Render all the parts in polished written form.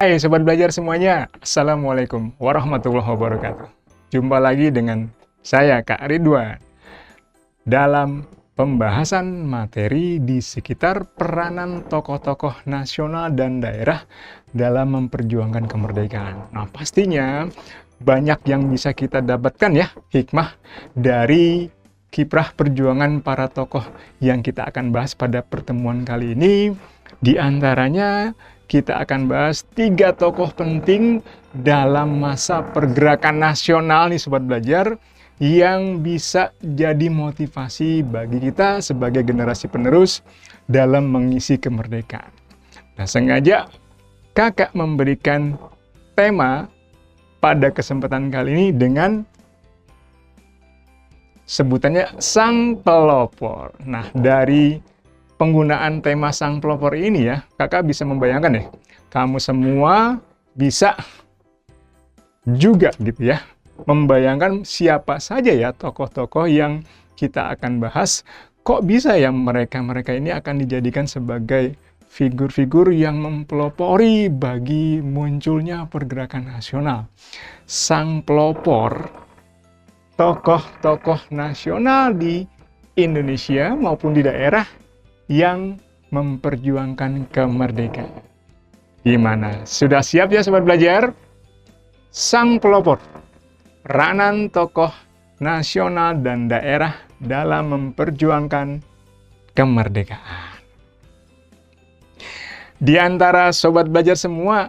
Hai Sobat Belajar semuanya, Assalamualaikum warahmatullahi wabarakatuh. Jumpa lagi dengan saya Kak Ridwan dalam pembahasan materi di sekitar peranan tokoh-tokoh nasional dan daerah dalam memperjuangkan kemerdekaan. Nah, pastinya banyak yang bisa kita dapatkan ya, hikmah dari kiprah perjuangan para tokoh yang kita akan bahas pada pertemuan kali ini. Di antaranya kita akan bahas 3 tokoh penting dalam masa pergerakan nasional nih Sobat Belajar, yang bisa jadi motivasi bagi kita sebagai generasi penerus dalam mengisi kemerdekaan. Nah, sengaja kakak memberikan tema pada kesempatan kali ini dengan sebutannya Sang Pelopor. Nah, dari penggunaan tema Sang Pelopor ini ya, kakak bisa membayangkan ya, kamu semua bisa juga gitu ya, membayangkan siapa saja ya tokoh-tokoh yang kita akan bahas. Kok bisa ya mereka-mereka ini akan dijadikan sebagai figur-figur yang mempelopori bagi munculnya pergerakan nasional. Sang Pelopor, tokoh-tokoh nasional di Indonesia maupun di daerah yang memperjuangkan kemerdekaan. Gimana? Sudah siap ya Sobat Belajar? Sang Pelopor, peranan tokoh nasional dan daerah dalam memperjuangkan kemerdekaan. Di antara Sobat Belajar semua,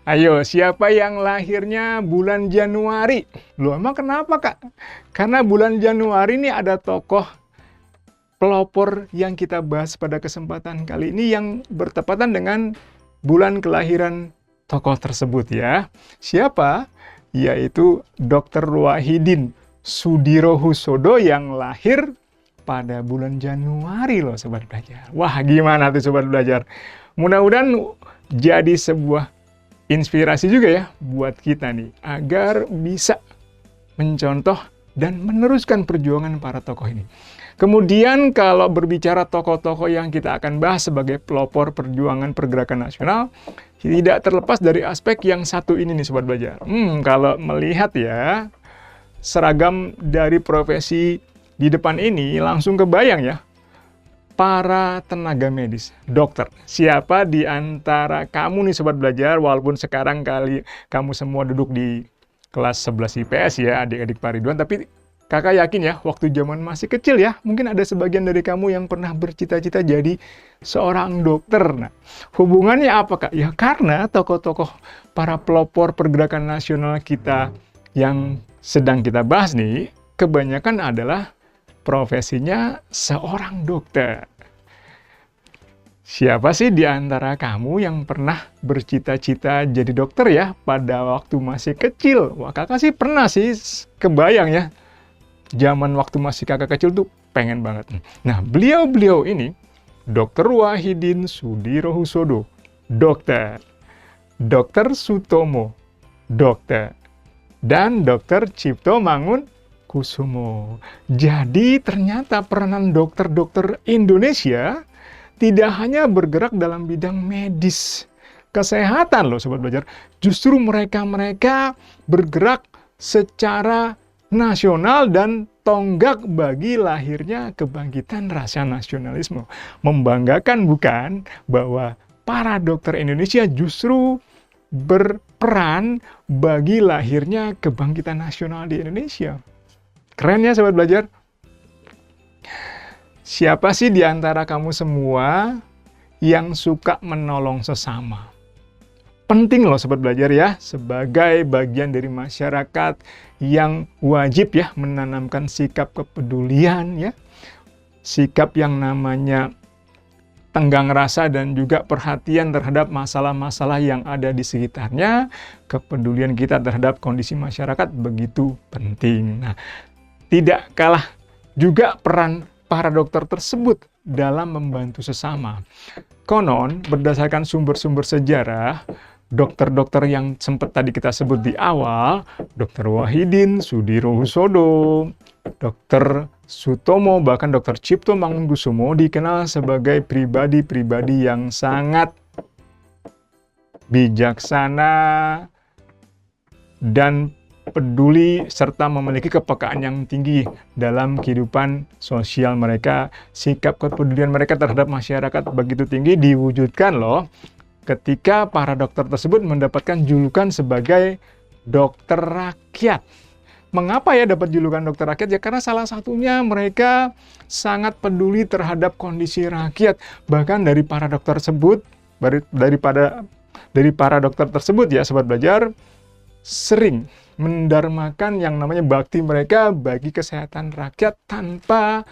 ayo, siapa yang lahirnya bulan Januari? Loh, emang kenapa, Kak? Karena bulan Januari ini ada tokoh pelopor yang kita bahas pada kesempatan kali ini yang bertepatan dengan bulan kelahiran tokoh tersebut ya. Siapa? Yaitu Dr. Wahidin Sudirohusodo yang lahir pada bulan Januari loh Sobat Belajar. Wah, gimana tuh Sobat Belajar? Mudah-mudahan jadi sebuah inspirasi juga ya buat kita nih, agar bisa mencontoh dan meneruskan perjuangan para tokoh ini. Kemudian kalau berbicara tokoh-tokoh yang kita akan bahas sebagai pelopor perjuangan pergerakan nasional, tidak terlepas dari aspek yang satu ini nih Sobat Belajar. Kalau melihat ya, seragam dari profesi di depan ini langsung kebayang ya, para tenaga medis, dokter. Siapa di antara kamu nih Sobat Belajar, walaupun sekarang kamu semua duduk di kelas 11 IPS ya, adik-adik Pak Ridwan, tapi kakak yakin ya, waktu zaman masih kecil ya, mungkin ada sebagian dari kamu yang pernah bercita-cita jadi seorang dokter. Nah, hubungannya apa Kak? Ya karena tokoh-tokoh para pelopor pergerakan nasional kita yang sedang kita bahas nih, kebanyakan adalah profesinya seorang dokter. Siapa sih di antara kamu yang pernah bercita-cita jadi dokter ya pada waktu masih kecil? Wah, kakak sih pernah sih, kebayang ya. Zaman waktu masih kakak kecil tuh pengen banget. Nah, beliau-beliau ini, Dr. Wahidin Sudirohusodo, dokter, Dr. Sutomo, dokter, dan Dr. Cipto Mangunkusumo. Jadi ternyata peranan dokter-dokter Indonesia tidak hanya bergerak dalam bidang medis, kesehatan loh Sobat Belajar. Justru mereka-mereka bergerak secara nasional dan tonggak bagi lahirnya kebangkitan rasa nasionalisme. Membanggakan bukan bahwa para dokter Indonesia justru berperan bagi lahirnya kebangkitan nasional di Indonesia. Keren ya Sobat Belajar? Siapa sih di antara kamu semua yang suka menolong sesama? Penting loh Sobat Belajar ya, sebagai bagian dari masyarakat yang wajib ya menanamkan sikap kepedulian ya, sikap yang namanya tenggang rasa dan juga perhatian terhadap masalah-masalah yang ada di sekitarnya. Kepedulian kita terhadap kondisi masyarakat begitu penting. Nah, tidak kalah juga peran para dokter tersebut dalam membantu sesama. Konon, berdasarkan sumber-sumber sejarah, dokter-dokter yang sempat tadi kita sebut di awal, Dr. Wahidin Sudirohusodo, Dr. Sutomo, bahkan Dr. Cipto Mangunkusumo dikenal sebagai pribadi-pribadi yang sangat bijaksana, dan peduli serta memiliki kepekaan yang tinggi dalam kehidupan sosial mereka. Sikap kepedulian mereka terhadap masyarakat begitu tinggi diwujudkan loh ketika para dokter tersebut mendapatkan julukan sebagai dokter rakyat. Mengapa ya dapat julukan dokter rakyat? Ya karena salah satunya mereka sangat peduli terhadap kondisi rakyat. Bahkan dari para dokter tersebut, dari para dokter tersebut ya Sobat Belajar, sering mendarmakan yang namanya bakti mereka bagi kesehatan rakyat tanpa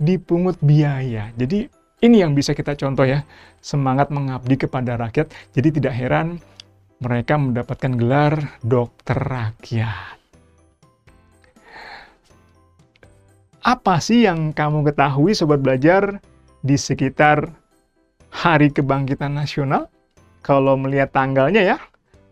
dipungut biaya. Jadi ini yang bisa kita contoh ya, semangat mengabdi kepada rakyat. Jadi tidak heran mereka mendapatkan gelar dokter rakyat. Apa sih yang kamu ketahui Sobat Belajar di sekitar Hari Kebangkitan Nasional? Kalau melihat tanggalnya ya,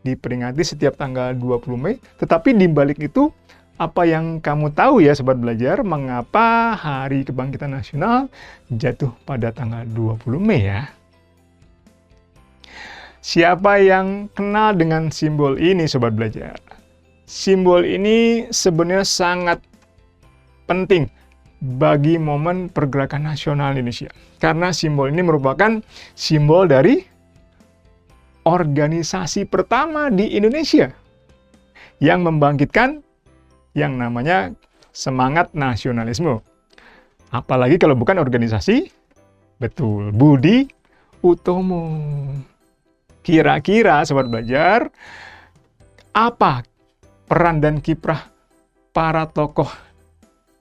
diperingati setiap tanggal 20 Mei. Tetapi di balik itu, apa yang kamu tahu ya Sobat Belajar, mengapa Hari Kebangkitan Nasional jatuh pada tanggal 20 Mei ya? Siapa yang kenal dengan simbol ini Sobat Belajar? Simbol ini sebenarnya sangat penting bagi momen pergerakan nasional Indonesia. Karena simbol ini merupakan simbol dari organisasi pertama di Indonesia yang membangkitkan yang namanya semangat nasionalisme. Apalagi kalau bukan organisasi, betul, Budi Utomo. Kira-kira Sobat Belajar, apa peran dan kiprah para tokoh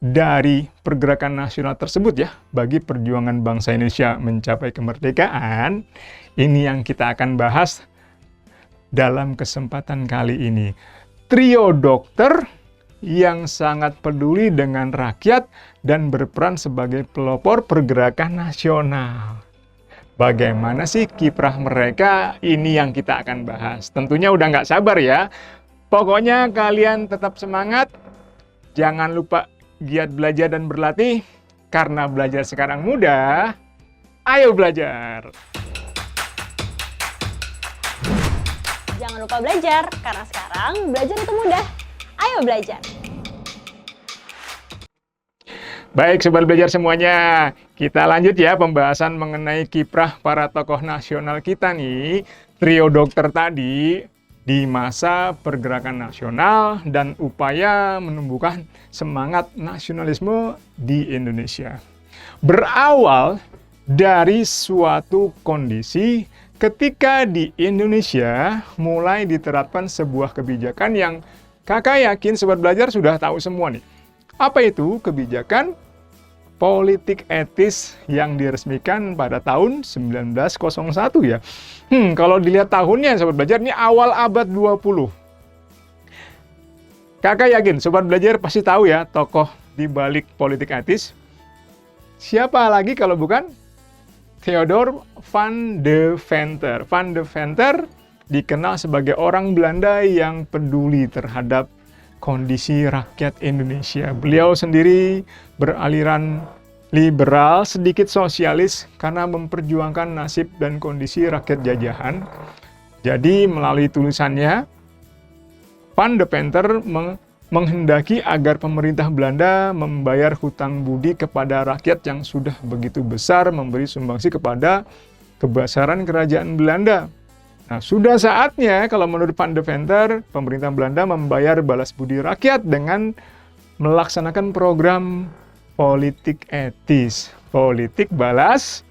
dari pergerakan nasional tersebut ya bagi perjuangan bangsa Indonesia mencapai kemerdekaan? Ini yang kita akan bahas dalam kesempatan kali ini. Trio dokter yang sangat peduli dengan rakyat dan berperan sebagai pelopor pergerakan nasional. Bagaimana sih kiprah mereka? Ini yang kita akan bahas. Tentunya udah nggak sabar ya. Pokoknya kalian tetap semangat. Jangan lupa giat belajar dan berlatih, karena belajar sekarang mudah. Ayo belajar! Jangan lupa belajar, karena sekarang belajar itu mudah. Ayo belajar! Baik Sobat Belajar semuanya, kita lanjut ya pembahasan mengenai kiprah para tokoh nasional kita nih. Trio dokter tadi di masa pergerakan nasional dan upaya menumbuhkan semangat nasionalisme di Indonesia. Berawal dari suatu kondisi ketika di Indonesia mulai diterapkan sebuah kebijakan yang kakak yakin Sobat Belajar sudah tahu semua nih. Apa itu? Kebijakan politik etis yang diresmikan pada tahun 1901 ya. Kalau dilihat tahunnya Sobat Belajar, ini awal abad 20. Kakak yakin Sobat Belajar pasti tahu ya tokoh di balik politik etis. Siapa lagi kalau bukan Theodor van de Venter. Van de Venter dikenal sebagai orang Belanda yang peduli terhadap kondisi rakyat Indonesia. Beliau sendiri beraliran liberal, sedikit sosialis karena memperjuangkan nasib dan kondisi rakyat jajahan. Jadi melalui tulisannya, Van de Venter menghendaki agar pemerintah Belanda membayar hutang budi kepada rakyat yang sudah begitu besar memberi sumbangsi kepada kebesaran kerajaan Belanda. Nah, sudah saatnya kalau menurut Van de Venter, pemerintah Belanda membayar balas budi rakyat dengan melaksanakan program politik etis. Politik balas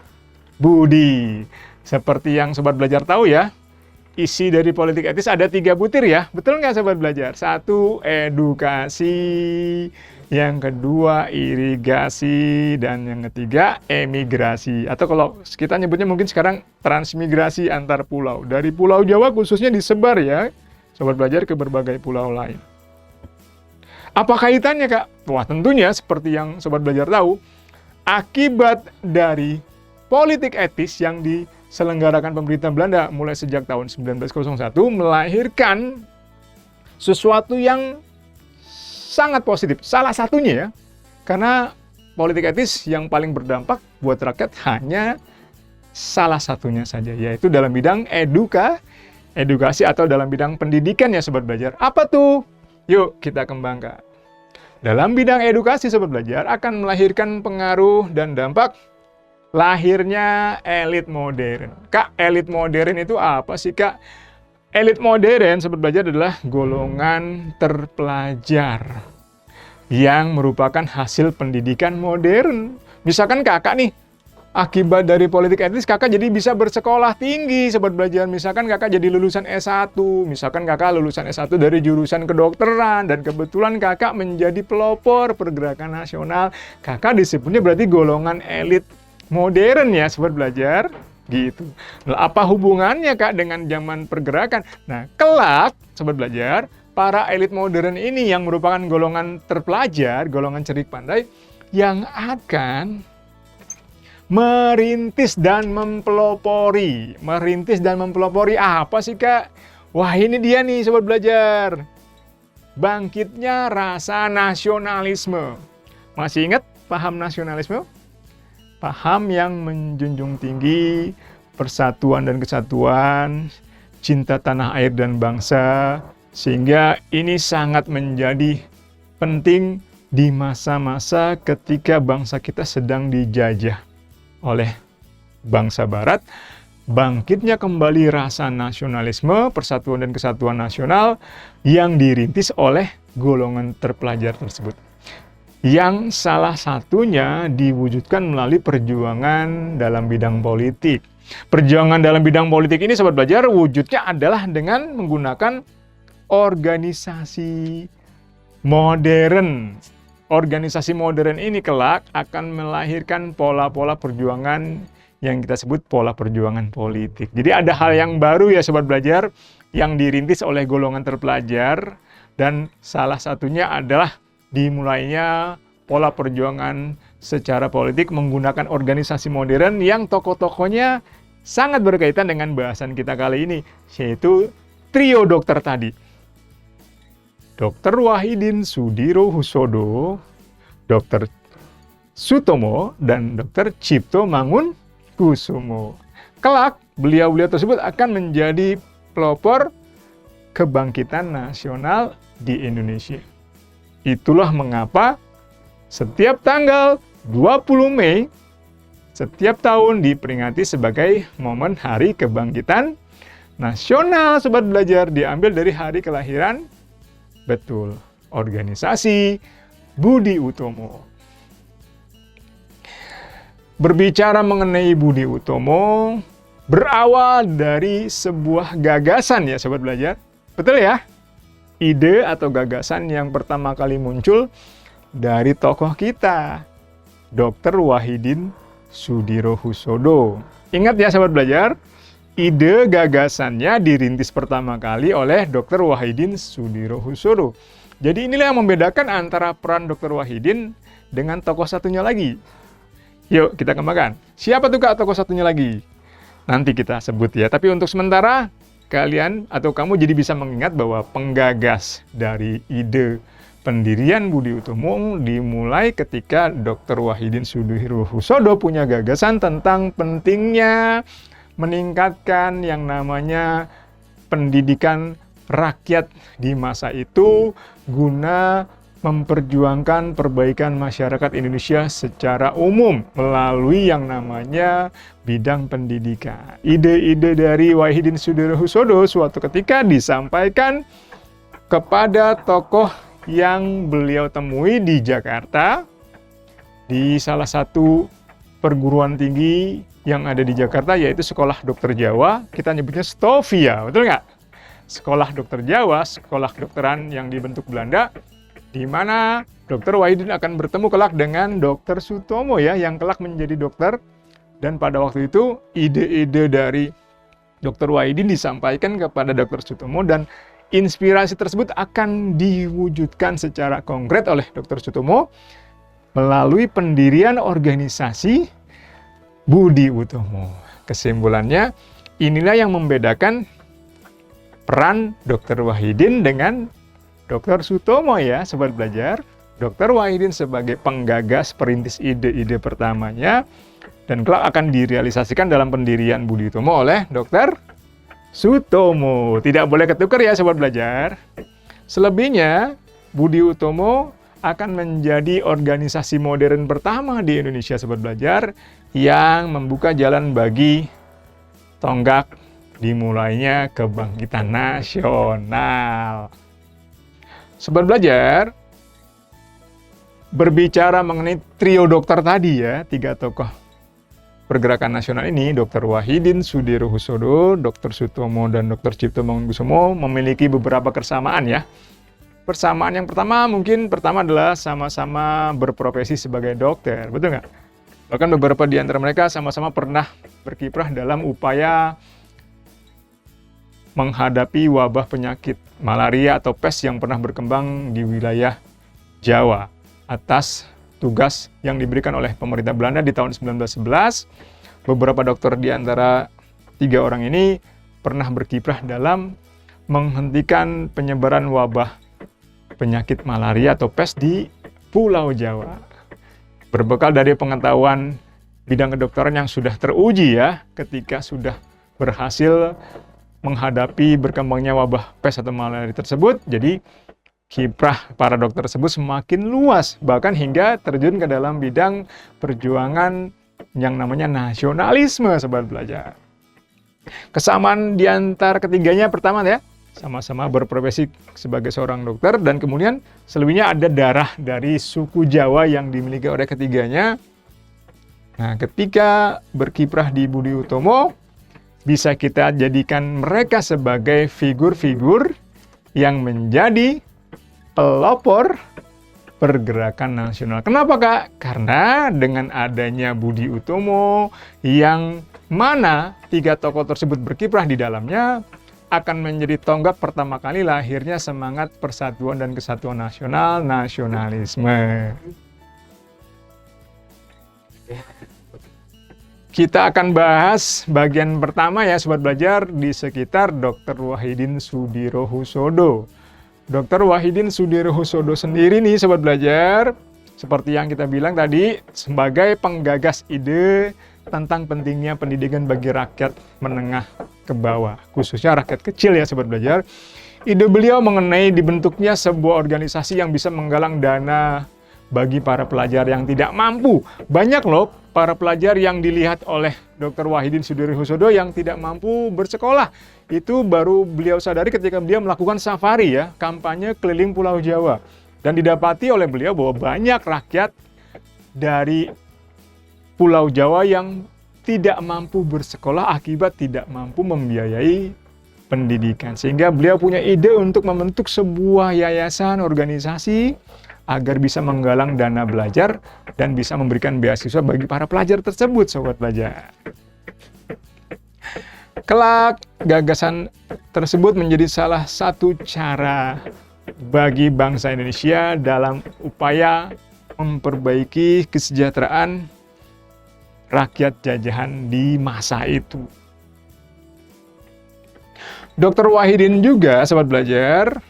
budi. Seperti yang Sobat Belajar tahu ya, isi dari politik etis ada 3 butir ya. Betul nggak Sobat Belajar? 1, edukasi. Yang kedua, irigasi. Dan yang ketiga, emigrasi. Atau kalau kita nyebutnya mungkin sekarang transmigrasi antar pulau. Dari Pulau Jawa khususnya disebar ya, Sobat Belajar, ke berbagai pulau lain. Apa kaitannya Kak? Wah tentunya seperti yang Sobat Belajar tahu, akibat dari politik etis yang diselenggarakan pemerintah Belanda mulai sejak tahun 1901 melahirkan sesuatu yang sangat positif. Salah satunya ya, karena politik etis yang paling berdampak buat rakyat hanya salah satunya saja, yaitu dalam bidang edukasi atau dalam bidang pendidikan ya Sobat Belajar. Apa tuh? Yuk kita kembangkan. Dalam bidang edukasi Sobat Belajar akan melahirkan pengaruh dan dampak lahirnya elit modern. Kak, elit modern itu apa sih Kak? Elit modern Sobat Belajar adalah golongan terpelajar yang merupakan hasil pendidikan modern. Misalkan kakak nih, akibat dari politik etis kakak jadi bisa bersekolah tinggi Sobat Belajar. Misalkan kakak jadi lulusan S1, misalkan kakak lulusan S1 dari jurusan kedokteran, dan kebetulan kakak menjadi pelopor pergerakan nasional. Kakak disebutnya berarti golongan elit modern ya Sobat Belajar. Gitu. Nah, apa hubungannya Kak dengan zaman pergerakan? Nah, kelak Sobat Belajar, para elit modern ini yang merupakan golongan terpelajar, golongan cerdik pandai, yang akan merintis dan mempelopori. Merintis dan mempelopori apa sih Kak? Wah, ini dia nih Sobat Belajar. Bangkitnya rasa nasionalisme. Masih ingat paham nasionalisme? Paham yang menjunjung tinggi persatuan dan kesatuan, cinta tanah air dan bangsa, sehingga ini sangat menjadi penting di masa-masa ketika bangsa kita sedang dijajah oleh bangsa Barat. Bangkitnya kembali rasa nasionalisme, persatuan dan kesatuan nasional yang dirintis oleh golongan terpelajar tersebut. Yang salah satunya diwujudkan melalui perjuangan dalam bidang politik. Perjuangan dalam bidang politik ini Sobat Belajar wujudnya adalah dengan menggunakan organisasi modern. Organisasi modern ini kelak akan melahirkan pola-pola perjuangan yang kita sebut pola perjuangan politik. Jadi ada hal yang baru ya Sobat Belajar yang dirintis oleh golongan terpelajar, dan salah satunya adalah dimulainya pola perjuangan secara politik menggunakan organisasi modern yang tokoh-tokohnya sangat berkaitan dengan bahasan kita kali ini, yaitu trio dokter tadi. Dr. Wahidin Sudirohusodo, Dr. Sutomo, dan Dr. Cipto Mangunkusumo. Kelak, beliau-beliau tersebut akan menjadi pelopor kebangkitan nasional di Indonesia. Itulah mengapa setiap tanggal 20 Mei setiap tahun diperingati sebagai momen Hari Kebangkitan Nasional. Sobat Belajar, diambil dari hari kelahiran, betul, organisasi Budi Utomo. Berbicara mengenai Budi Utomo, berawal dari sebuah gagasan ya Sobat Belajar. Betul ya? Ide atau gagasan yang pertama kali muncul dari tokoh kita, Dr. Wahidin Sudirohusodo. Ingat ya Sobat Belajar, ide gagasannya dirintis pertama kali oleh Dr. Wahidin Sudirohusodo. Jadi inilah yang membedakan antara peran Dr. Wahidin dengan tokoh satunya lagi. Yuk kita kembangkan. Siapa tuh Kak tokoh satunya lagi? Nanti kita sebut ya. Tapi untuk sementara kalian atau kamu jadi bisa mengingat bahwa penggagas dari ide pendirian Budi Utomo dimulai ketika Dr. Wahidin Sudirohusodo punya gagasan tentang pentingnya meningkatkan yang namanya pendidikan rakyat di masa itu guna memperjuangkan perbaikan masyarakat Indonesia secara umum melalui yang namanya bidang pendidikan. Ide-ide dari Wahidin Sudirohusodo suatu ketika disampaikan kepada tokoh yang beliau temui di Jakarta, di salah satu perguruan tinggi yang ada di Jakarta, yaitu Sekolah Dokter Jawa. Kita nyebutnya Stovia, betul nggak? Sekolah Dokter Jawa, sekolah kedokteran yang dibentuk Belanda, di mana Dr. Wahidin akan bertemu kelak dengan Dr. Sutomo ya, yang kelak menjadi dokter. Dan pada waktu itu ide-ide dari Dr. Wahidin disampaikan kepada Dr. Sutomo, dan inspirasi tersebut akan diwujudkan secara konkret oleh Dr. Sutomo melalui pendirian organisasi Budi Utomo. Kesimpulannya, inilah yang membedakan peran Dr. Wahidin dengan Dr. Sutomo ya, Sobat Belajar. Dr. Wahidin sebagai penggagas perintis ide-ide pertamanya, dan kelak akan direalisasikan dalam pendirian Budi Utomo oleh Dr. Sutomo. Tidak boleh ketukar ya sobat belajar. Selebihnya, Budi Utomo akan menjadi organisasi modern pertama di Indonesia sobat belajar yang membuka jalan bagi tonggak dimulainya kebangkitan nasional. Sobat belajar, berbicara mengenai trio dokter tadi ya, 3 tokoh pergerakan nasional ini, Dr. Wahidin Sudirohusodo, Dr. Sutomo, dan Dr. Cipto Mangunkusumo memiliki beberapa kesamaan ya. Persamaan yang pertama adalah sama-sama berprofesi sebagai dokter, betul nggak? Bahkan beberapa di antara mereka sama-sama pernah berkiprah dalam upaya menghadapi wabah penyakit malaria atau pes yang pernah berkembang di wilayah Jawa atas tugas yang diberikan oleh pemerintah Belanda di tahun 1911. Beberapa dokter di antara 3 orang ini pernah berkiprah dalam menghentikan penyebaran wabah penyakit malaria atau pes di Pulau Jawa. Berbekal dari pengetahuan bidang kedokteran yang sudah teruji ya, ketika sudah berhasil menghadapi berkembangnya wabah pes atau malaria tersebut, jadi kiprah para dokter tersebut semakin luas, bahkan hingga terjun ke dalam bidang perjuangan yang namanya nasionalisme, sobat belajar. Kesamaan di antara ketiganya pertama ya, sama-sama berprofesi sebagai seorang dokter, dan kemudian selebihnya ada darah dari suku Jawa yang dimiliki oleh ketiganya. Nah, ketika berkiprah di Budi Utomo, bisa kita jadikan mereka sebagai figur-figur yang menjadi pelopor pergerakan nasional. Kenapa Kak? Karena dengan adanya Budi Utomo yang mana 3 tokoh tersebut berkiprah di dalamnya, akan menjadi tonggak pertama kali lahirnya semangat persatuan dan kesatuan nasional, nasionalisme. Kita akan bahas bagian pertama ya sobat belajar di sekitar Dr. Wahidin Sudirohusodo. Dr. Wahidin Sudirohusodo sendiri nih sobat belajar, seperti yang kita bilang tadi, sebagai penggagas ide tentang pentingnya pendidikan bagi rakyat menengah ke bawah, khususnya rakyat kecil ya sobat belajar. Ide beliau mengenai dibentuknya sebuah organisasi yang bisa menggalang dana bagi para pelajar yang tidak mampu. Banyak loh para pelajar yang dilihat oleh Dr. Wahidin Sudirohusodo yang tidak mampu bersekolah. Itu baru beliau sadari ketika beliau melakukan safari ya, kampanye keliling Pulau Jawa. Dan didapati oleh beliau bahwa banyak rakyat dari Pulau Jawa yang tidak mampu bersekolah akibat tidak mampu membiayai pendidikan. Sehingga beliau punya ide untuk membentuk sebuah yayasan organisasi agar bisa menggalang dana belajar dan bisa memberikan beasiswa bagi para pelajar tersebut, sobat belajar. Kelak, gagasan tersebut menjadi salah satu cara bagi bangsa Indonesia dalam upaya memperbaiki kesejahteraan rakyat jajahan di masa itu. Dr. Wahidin juga, sobat belajar,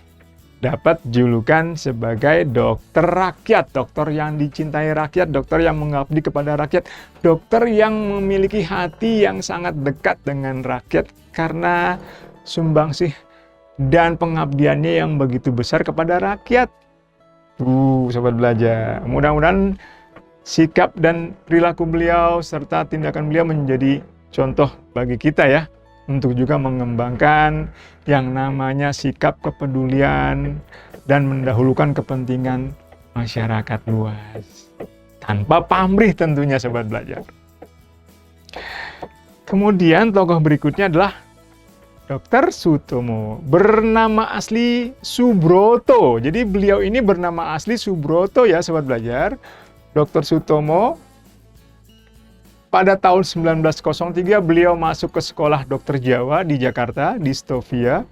dapat julukan sebagai dokter rakyat, dokter yang dicintai rakyat, dokter yang mengabdi kepada rakyat, dokter yang memiliki hati yang sangat dekat dengan rakyat karena sumbangsih dan pengabdiannya yang begitu besar kepada rakyat. Sobat belajar, mudah-mudahan sikap dan perilaku beliau serta tindakan beliau menjadi contoh bagi kita ya, untuk juga mengembangkan yang namanya sikap kepedulian dan mendahulukan kepentingan masyarakat luas. Tanpa pamrih tentunya sobat belajar. Kemudian tokoh berikutnya adalah Dr. Sutomo, bernama asli Subroto. Jadi beliau ini bernama asli Subroto ya sobat belajar. Dr. Sutomo pada tahun 1903 beliau masuk ke sekolah dokter Jawa di Jakarta, di Stovia.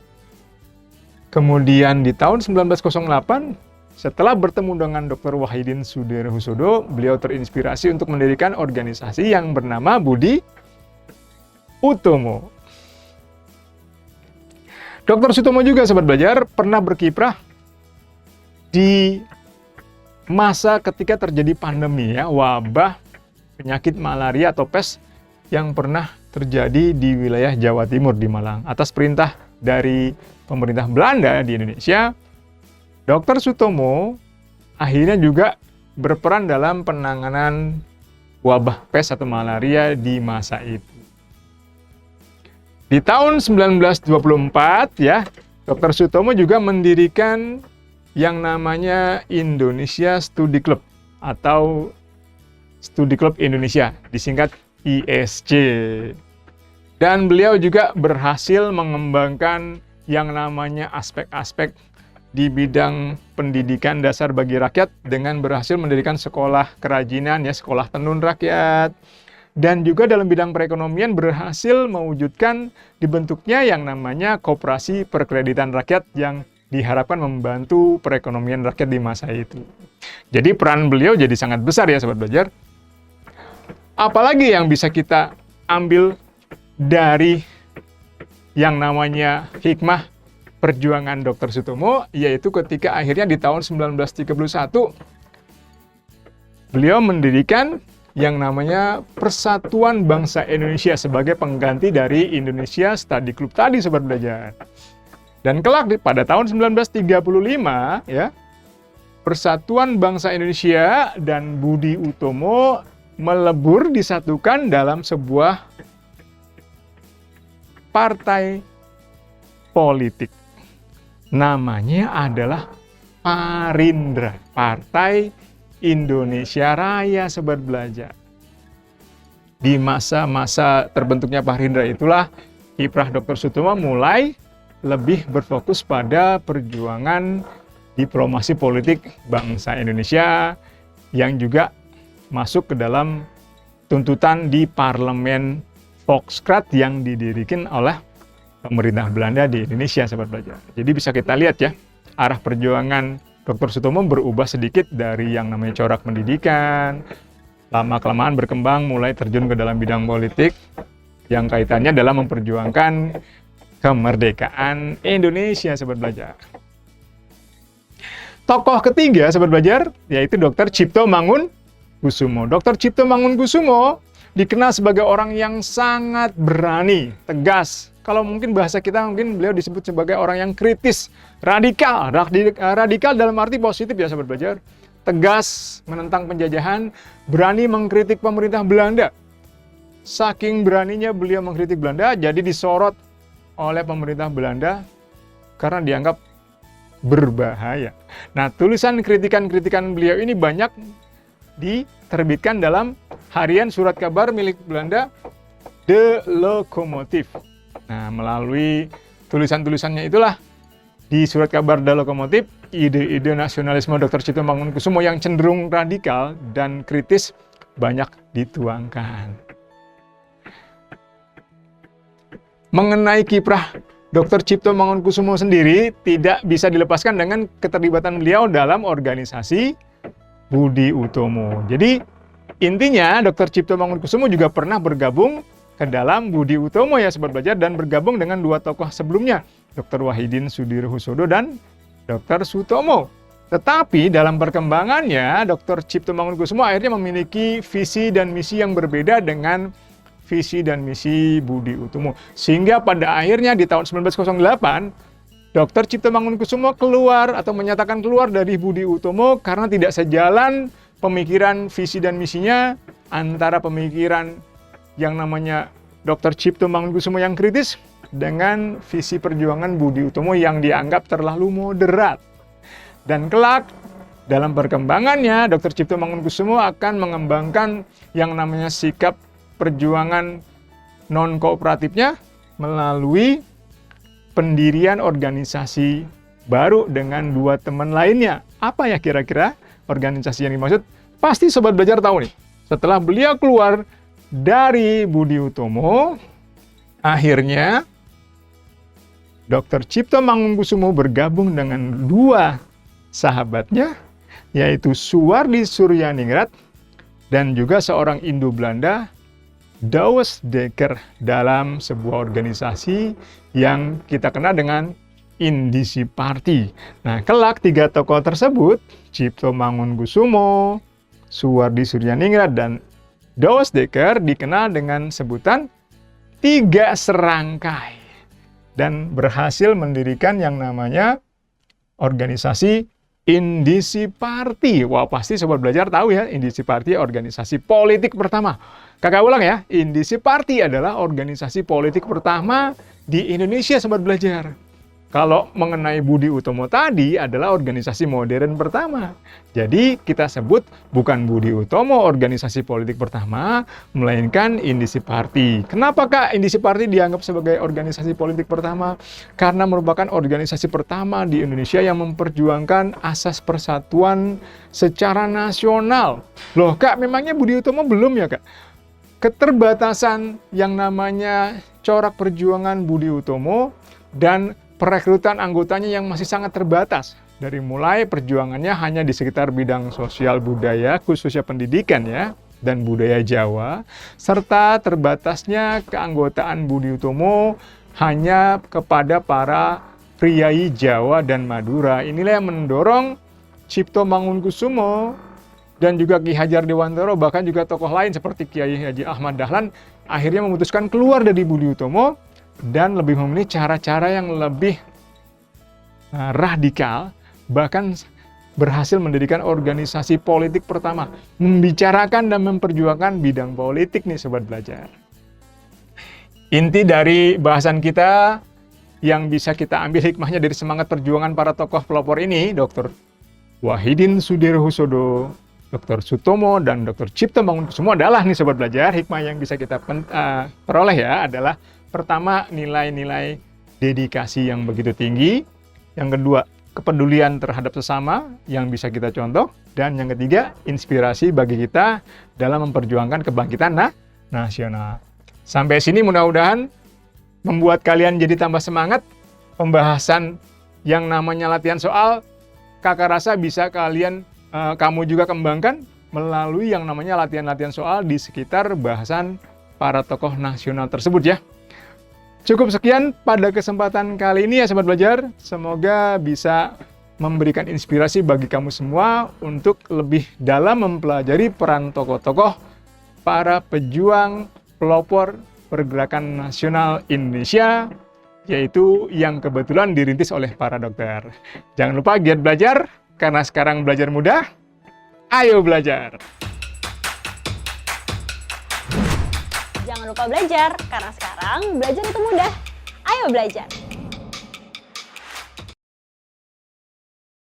Kemudian di tahun 1908 setelah bertemu dengan Dr. Wahidin Sudirohusodo, beliau terinspirasi untuk mendirikan organisasi yang bernama Budi Utomo. Dr. Sutomo juga sobat belajar pernah berkiprah di masa ketika terjadi pandemi ya, wabah penyakit malaria atau pes yang pernah terjadi di wilayah Jawa Timur di Malang. Atas perintah dari pemerintah Belanda di Indonesia, Dr. Sutomo akhirnya juga berperan dalam penanganan wabah pes atau malaria di masa itu. Di tahun 1924 ya, Dr. Sutomo juga mendirikan yang namanya Indonesia Studi Club atau Studi Club Indonesia, disingkat ISC. Dan beliau juga berhasil mengembangkan yang namanya aspek-aspek di bidang pendidikan dasar bagi rakyat dengan berhasil mendirikan sekolah kerajinan, ya, sekolah tenun rakyat. Dan juga dalam bidang perekonomian berhasil mewujudkan dibentuknya yang namanya Koperasi Perkreditan Rakyat yang diharapkan membantu perekonomian rakyat di masa itu. Jadi peran beliau jadi sangat besar ya Sobat Belajar. Apalagi yang bisa kita ambil dari yang namanya hikmah perjuangan Dr. Sutomo, yaitu ketika akhirnya di tahun 1931 beliau mendirikan yang namanya Persatuan Bangsa Indonesia sebagai pengganti dari Indonesia Study Club tadi Sobat Belajar. Dan kelak pada tahun 1935 ya, Persatuan Bangsa Indonesia dan Budi Utomo melebur disatukan dalam sebuah partai politik. Namanya adalah Parindra, Partai Indonesia Raya Sobat Belajar. Di masa-masa terbentuknya Parindra itulah kiprah Dr. Sutomo mulai lebih berfokus pada perjuangan diplomasi politik bangsa Indonesia yang juga masuk ke dalam tuntutan di parlemen Volkskrant yang didirikan oleh pemerintah Belanda di Indonesia Sobat Belajar. Jadi bisa kita lihat ya, arah perjuangan Dr. Sutomo berubah sedikit dari yang namanya corak pendidikan, lama-kelamaan berkembang mulai terjun ke dalam bidang politik yang kaitannya dalam memperjuangkan kemerdekaan Indonesia Sobat Belajar. Tokoh ketiga Sobat Belajar yaitu Dr. Cipto Mangunkusumo. Dr. Cipto Mangunkusumo dikenal sebagai orang yang sangat berani, tegas. Kalau mungkin bahasa kita mungkin beliau disebut sebagai orang yang kritis, radikal. Radikal dalam arti positif ya Sobat Belajar. Tegas menentang penjajahan, berani mengkritik pemerintah Belanda. Saking beraninya beliau mengkritik Belanda, jadi disorot oleh pemerintah Belanda karena dianggap berbahaya. Nah, tulisan kritikan-kritikan beliau ini banyak diterbitkan dalam harian surat kabar milik Belanda, De Lokomotief. Nah, melalui tulisan-tulisannya itulah di surat kabar De Lokomotief, ide-ide nasionalisme Dr. Cipto Mangunkusumo yang cenderung radikal dan kritis banyak dituangkan. Mengenai kiprah Dr. Cipto Mangunkusumo sendiri tidak bisa dilepaskan dengan keterlibatan beliau dalam organisasi Budi Utomo. Jadi intinya Dr. Cipto Mangunkusumo juga pernah bergabung ke dalam Budi Utomo ya Sobat Belajar, dan bergabung dengan dua tokoh sebelumnya, Dr. Wahidin Sudirohusodo dan Dr. Sutomo. Tetapi dalam perkembangannya Dr. Cipto Mangunkusumo akhirnya memiliki visi dan misi yang berbeda dengan visi dan misi Budi Utomo. Sehingga pada akhirnya di tahun 1908, Dr. Cipto Mangunkusumo keluar atau menyatakan keluar dari Budi Utomo karena tidak sejalan pemikiran visi dan misinya antara pemikiran yang namanya Dr. Cipto Mangunkusumo yang kritis dengan visi perjuangan Budi Utomo yang dianggap terlalu moderat. Dan kelak dalam perkembangannya Dr. Cipto Mangunkusumo akan mengembangkan yang namanya sikap perjuangan non-kooperatifnya melalui pendirian organisasi baru dengan dua teman lainnya. Apa ya kira-kira organisasi yang dimaksud? Pasti Sobat Belajar tahu nih. Setelah beliau keluar dari Budi Utomo, akhirnya Dr. Cipto Mangunkusumo bergabung dengan dua sahabatnya, yaitu Suwardi Suryaningrat dan juga seorang Indo-Belanda, Douwes Dekker, dalam sebuah organisasi yang kita kenal dengan Indisi Party. Nah, kelak tiga tokoh tersebut, Cipto Mangunkusumo, Suwardi Suryaningrat, dan Doosdeker dikenal dengan sebutan tiga serangkai dan berhasil mendirikan yang namanya organisasi Indisi Party. Wah, pasti sobat belajar tahu ya, Indisi Party organisasi politik pertama. Kakak ulang ya, Indisi Party adalah organisasi politik pertama di Indonesia, sobat belajar. Kalau mengenai Budi Utomo tadi adalah organisasi modern pertama. Jadi kita sebut bukan Budi Utomo organisasi politik pertama, melainkan Indisi Party. Kenapa Kak Indisi Party dianggap sebagai organisasi politik pertama? Karena merupakan organisasi pertama di Indonesia yang memperjuangkan asas persatuan secara nasional. Loh Kak, memangnya Budi Utomo belum ya Kak? Keterbatasan yang namanya corak perjuangan Budi Utomo dan perekrutan anggotanya yang masih sangat terbatas. Dari mulai perjuangannya hanya di sekitar bidang sosial budaya, khususnya pendidikan ya, dan budaya Jawa, serta terbatasnya keanggotaan Budi Utomo hanya kepada para priai Jawa dan Madura. Inilah yang mendorong Cipto Mangunkusumo dan juga Ki Hajar Dewantara, bahkan juga tokoh lain seperti Kiai Haji Ahmad Dahlan, akhirnya memutuskan keluar dari Budi Utomo dan lebih memilih cara-cara yang lebih radikal, bahkan berhasil mendirikan organisasi politik pertama, membicarakan dan memperjuangkan bidang politik nih sobat belajar. Inti dari bahasan kita yang bisa kita ambil hikmahnya dari semangat perjuangan para tokoh pelopor ini, Dr. Wahidin Sudirohusodo, Dr. Sutomo, dan Dr. Cipto Mangunkusumo adalah nih sobat belajar, hikmah yang bisa kita peroleh ya adalah pertama, nilai-nilai dedikasi yang begitu tinggi. Yang kedua, kepedulian terhadap sesama yang bisa kita contoh. Dan yang ketiga, inspirasi bagi kita dalam memperjuangkan kebangkitan nasional. Sampai sini mudah-mudahan membuat kalian jadi tambah semangat. Pembahasan yang namanya latihan soal, kakak rasa bisa kamu juga kembangkan melalui yang namanya latihan-latihan soal di sekitar bahasan para tokoh nasional tersebut ya. Cukup sekian pada kesempatan kali ini ya sobat belajar. Semoga bisa memberikan inspirasi bagi kamu semua untuk lebih dalam mempelajari peran tokoh-tokoh para pejuang pelopor pergerakan nasional Indonesia, yaitu yang kebetulan dirintis oleh para dokter. Jangan lupa giat belajar, karena sekarang belajar mudah. Ayo belajar! Jangan lupa belajar, karena sekarang belajar itu mudah. Ayo belajar!